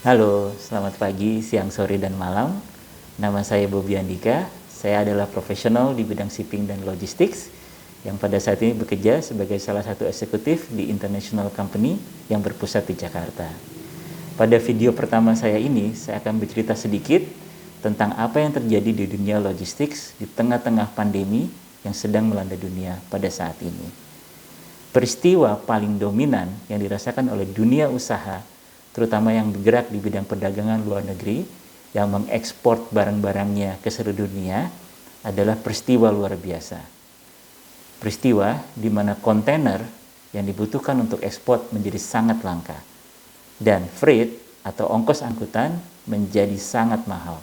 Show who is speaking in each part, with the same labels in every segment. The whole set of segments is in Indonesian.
Speaker 1: Halo, selamat pagi, siang, sore, dan malam. Nama saya Bobi Andika. Saya adalah profesional di bidang shipping dan logistics yang pada saat ini bekerja sebagai salah satu eksekutif di international company yang berpusat di Jakarta. Pada video pertama saya ini, saya akan bercerita sedikit tentang apa yang terjadi di dunia logistics di tengah-tengah pandemi yang sedang melanda dunia pada saat ini. Peristiwa paling dominan yang dirasakan oleh dunia usaha, terutama yang bergerak di bidang perdagangan luar negeri, yang mengekspor barang-barangnya ke seluruh dunia, adalah peristiwa luar biasa. Peristiwa di mana kontainer yang dibutuhkan untuk ekspor menjadi sangat langka, dan freight atau ongkos angkutan menjadi sangat mahal.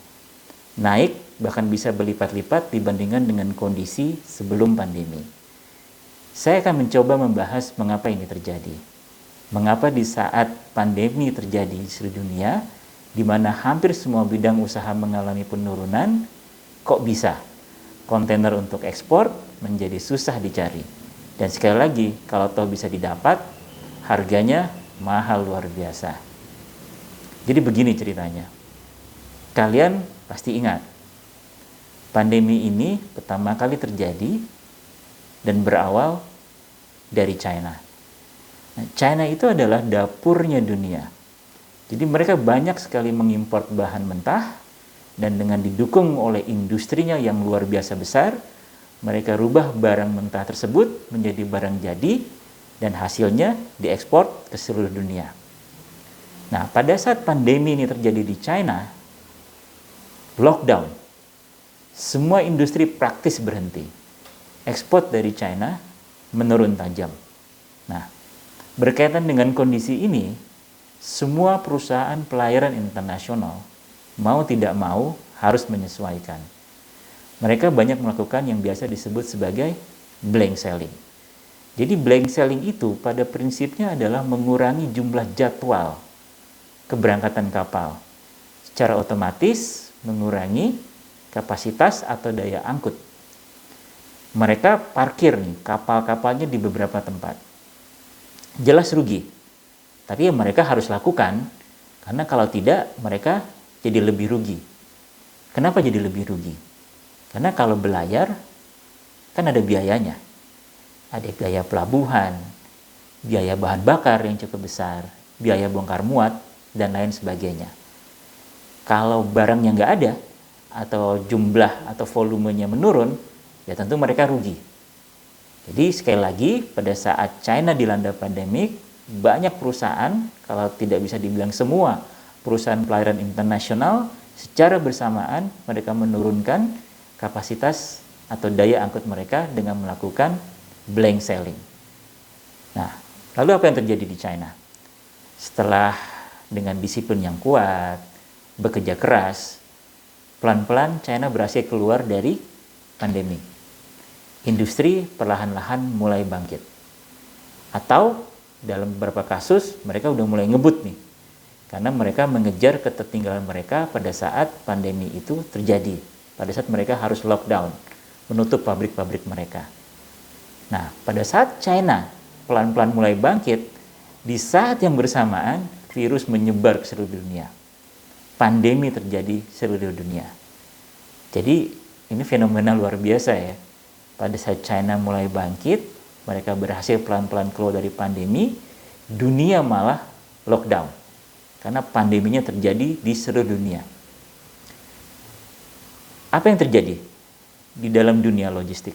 Speaker 1: Naik bahkan bisa berlipat-lipat dibandingkan dengan kondisi sebelum pandemi. Saya akan mencoba membahas mengapa ini terjadi. Mengapa di saat pandemi terjadi di seluruh dunia, di mana hampir semua bidang usaha mengalami penurunan, kok bisa kontainer untuk ekspor menjadi susah dicari. Dan sekali lagi, kalau toh bisa didapat, harganya mahal luar biasa. Jadi begini ceritanya. Kalian pasti ingat, pandemi ini pertama kali terjadi dan berawal dari China. Nah, China itu adalah dapurnya dunia. Jadi mereka banyak sekali mengimpor bahan mentah, dan dengan didukung oleh industrinya yang luar biasa besar, mereka rubah barang mentah tersebut menjadi barang jadi, dan hasilnya diekspor ke seluruh dunia. Nah, pada saat pandemi ini terjadi di China, lockdown, semua industri praktis berhenti. Ekspor dari China menurun tajam. Nah, berkaitan dengan kondisi ini, semua perusahaan pelayaran internasional mau tidak mau harus menyesuaikan. Mereka banyak melakukan yang biasa disebut sebagai blank selling. Jadi blank selling itu pada prinsipnya adalah mengurangi jumlah jadwal keberangkatan kapal. Secara otomatis mengurangi kapasitas atau daya angkut. Mereka parkir nih kapal-kapalnya di beberapa tempat. Jelas rugi, tapi ya mereka harus lakukan, karena kalau tidak mereka jadi lebih rugi. Kenapa jadi lebih rugi? Karena kalau belayar kan ada biayanya. Ada biaya pelabuhan, biaya bahan bakar yang cukup besar, biaya bongkar muat, dan lain sebagainya. Kalau barangnya nggak ada, atau jumlah atau volumenya menurun, ya tentu mereka rugi. Jadi sekali lagi, pada saat China dilanda pandemik, banyak perusahaan, kalau tidak bisa dibilang semua perusahaan pelayaran internasional, secara bersamaan mereka menurunkan kapasitas atau daya angkut mereka dengan melakukan blank selling. Nah, lalu apa yang terjadi di China? Setelah dengan disiplin yang kuat, bekerja keras, pelan-pelan China berhasil keluar dari pandemi. Industri perlahan-lahan mulai bangkit. Atau dalam beberapa kasus mereka udah mulai ngebut nih. Karena mereka mengejar ketertinggalan mereka pada saat pandemi itu terjadi. Pada saat mereka harus lockdown, menutup pabrik-pabrik mereka. Nah, pada saat China pelan-pelan mulai bangkit, di saat yang bersamaan virus menyebar ke seluruh dunia. Pandemi terjadi seluruh dunia. Jadi ini fenomena luar biasa ya. Pada saat China mulai bangkit, mereka berhasil pelan-pelan keluar dari pandemi, dunia malah lockdown. Karena pandeminya terjadi di seluruh dunia. Apa yang terjadi di dalam dunia logistik?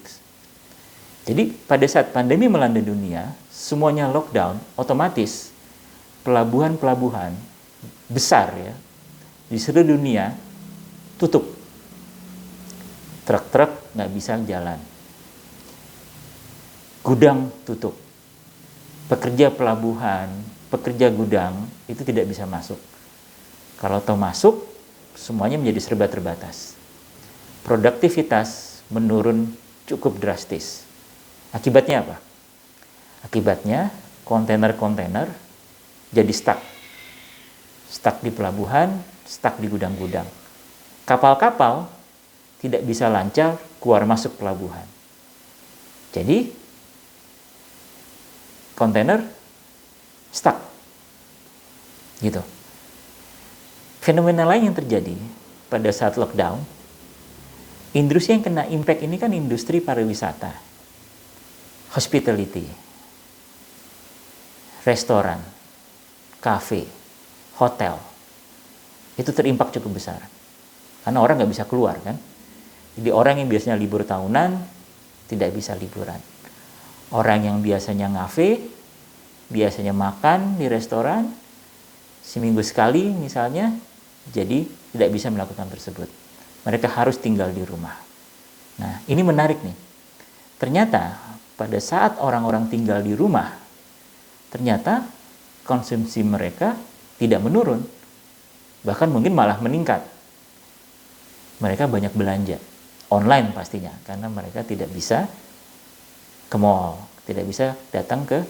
Speaker 1: Jadi pada saat pandemi melanda dunia, semuanya lockdown, otomatis pelabuhan-pelabuhan besar ya di seluruh dunia tutup. Truk-truk nggak bisa jalan. Gudang tutup. Pekerja pelabuhan, pekerja gudang itu tidak bisa masuk. Kalau toh masuk, semuanya menjadi serba terbatas. Produktivitas menurun cukup drastis. Akibatnya apa? Akibatnya kontainer-kontainer jadi stuck. Stuck di pelabuhan, stuck di gudang-gudang. Kapal-kapal tidak bisa lancar keluar masuk pelabuhan. Jadi kontainer stuck gitu. Fenomena lain yang terjadi pada saat lockdown, industri yang kena impact ini kan industri pariwisata, hospitality, restoran, kafe, hotel. Itu terimpak cukup besar. Karena orang nggak bisa keluar kan. Jadi orang yang biasanya libur tahunan, tidak bisa liburan. Orang yang biasanya ngafe, biasanya makan di restoran, seminggu sekali misalnya, jadi tidak bisa melakukan tersebut. Mereka harus tinggal di rumah. Nah, ini menarik nih. Ternyata pada saat orang-orang tinggal di rumah, ternyata konsumsi mereka tidak menurun. Bahkan mungkin malah meningkat. Mereka banyak belanja. Online pastinya, karena mereka tidak bisa ke mall, tidak bisa datang ke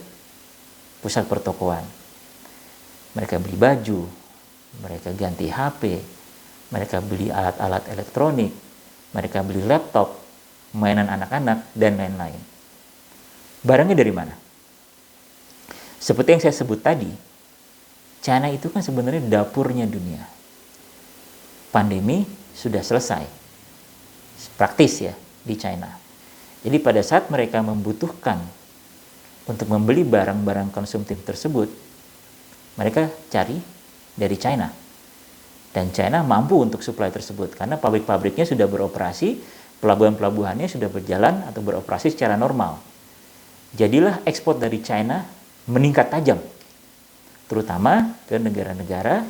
Speaker 1: pusat pertokoan. Mereka beli baju, mereka ganti HP, mereka beli alat-alat elektronik, mereka beli laptop, mainan anak-anak, dan lain-lain. Barangnya dari mana? Seperti yang saya sebut tadi, China itu kan sebenarnya dapurnya dunia. Pandemi sudah selesai, praktis ya di China. Jadi pada saat mereka membutuhkan untuk membeli barang-barang konsumtif tersebut, mereka cari dari China. Dan China mampu untuk supply tersebut karena pabrik-pabriknya sudah beroperasi, pelabuhan-pelabuhannya sudah berjalan atau beroperasi secara normal. Jadilah ekspor dari China meningkat tajam, terutama ke negara-negara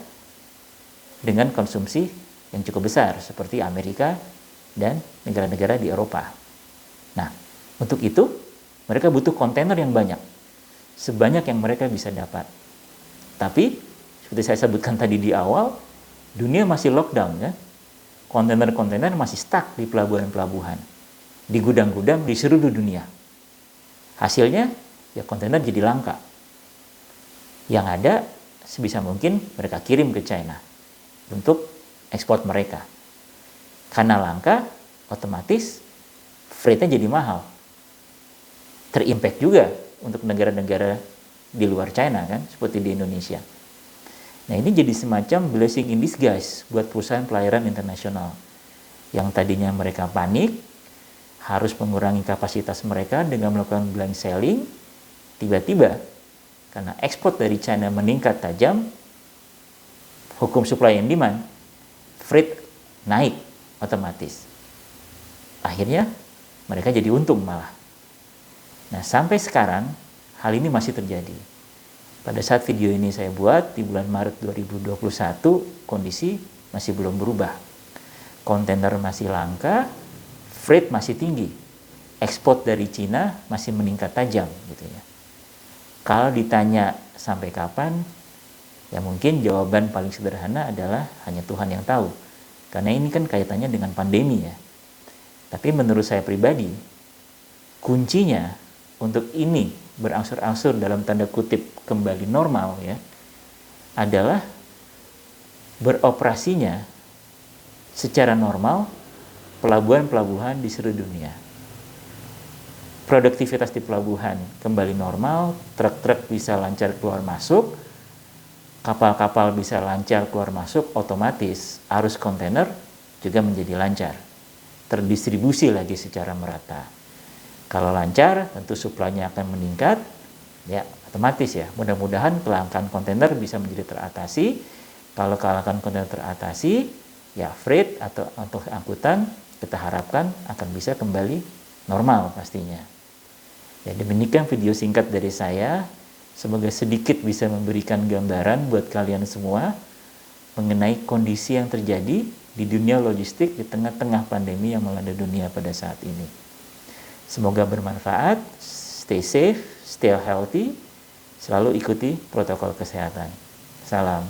Speaker 1: dengan konsumsi yang cukup besar seperti Amerika dan negara-negara di Eropa. Nah, untuk itu mereka butuh kontainer yang banyak, sebanyak yang mereka bisa dapat. Tapi seperti saya sebutkan tadi di awal, dunia masih lockdown ya. Kontainer-kontainer masih stuck di pelabuhan-pelabuhan, di gudang-gudang di seluruh dunia. Hasilnya ya kontainer jadi langka. Yang ada sebisa mungkin mereka kirim ke China untuk ekspor mereka. Karena langka, otomatis freight-nya jadi mahal. Terimpact juga untuk negara-negara di luar China kan, seperti di Indonesia. Nah, ini jadi semacam blessing in disguise buat perusahaan pelayaran internasional. Yang tadinya mereka panik, harus mengurangi kapasitas mereka dengan melakukan blank selling, tiba-tiba karena ekspor dari China meningkat tajam, hukum supply and demand, freight naik otomatis. Akhirnya mereka jadi untung malah. Nah, sampai sekarang hal ini masih terjadi. Pada saat video ini saya buat di bulan Maret 2021, kondisi masih belum berubah. Kontainer masih langka, freight masih tinggi. Ekspor dari Cina masih meningkat tajam gitu ya. Kalau ditanya sampai kapan, ya mungkin jawaban paling sederhana adalah hanya Tuhan yang tahu. Karena ini kan kaitannya dengan pandemi ya. Tapi menurut saya pribadi, kuncinya untuk ini berangsur-angsur dalam tanda kutip kembali normal ya, adalah beroperasinya secara normal pelabuhan-pelabuhan di seluruh dunia. Produktivitas di pelabuhan kembali normal, truk-truk bisa lancar keluar masuk, kapal-kapal bisa lancar keluar masuk, otomatis arus kontainer juga menjadi lancar, terdistribusi lagi secara merata. Kalau lancar, tentu suplainya akan meningkat, ya otomatis ya. Mudah-mudahan kelangkaan kontainer bisa menjadi teratasi. Kalau kelangkaan kontainer teratasi, ya freight atau untuk angkutan kita harapkan akan bisa kembali normal pastinya. Ya, demikian video singkat dari saya. Semoga sedikit bisa memberikan gambaran buat kalian semua mengenai kondisi yang terjadi di dunia logistik di tengah-tengah pandemi yang melanda dunia pada saat ini. Semoga bermanfaat, stay safe, stay healthy, selalu ikuti protokol kesehatan. Salam.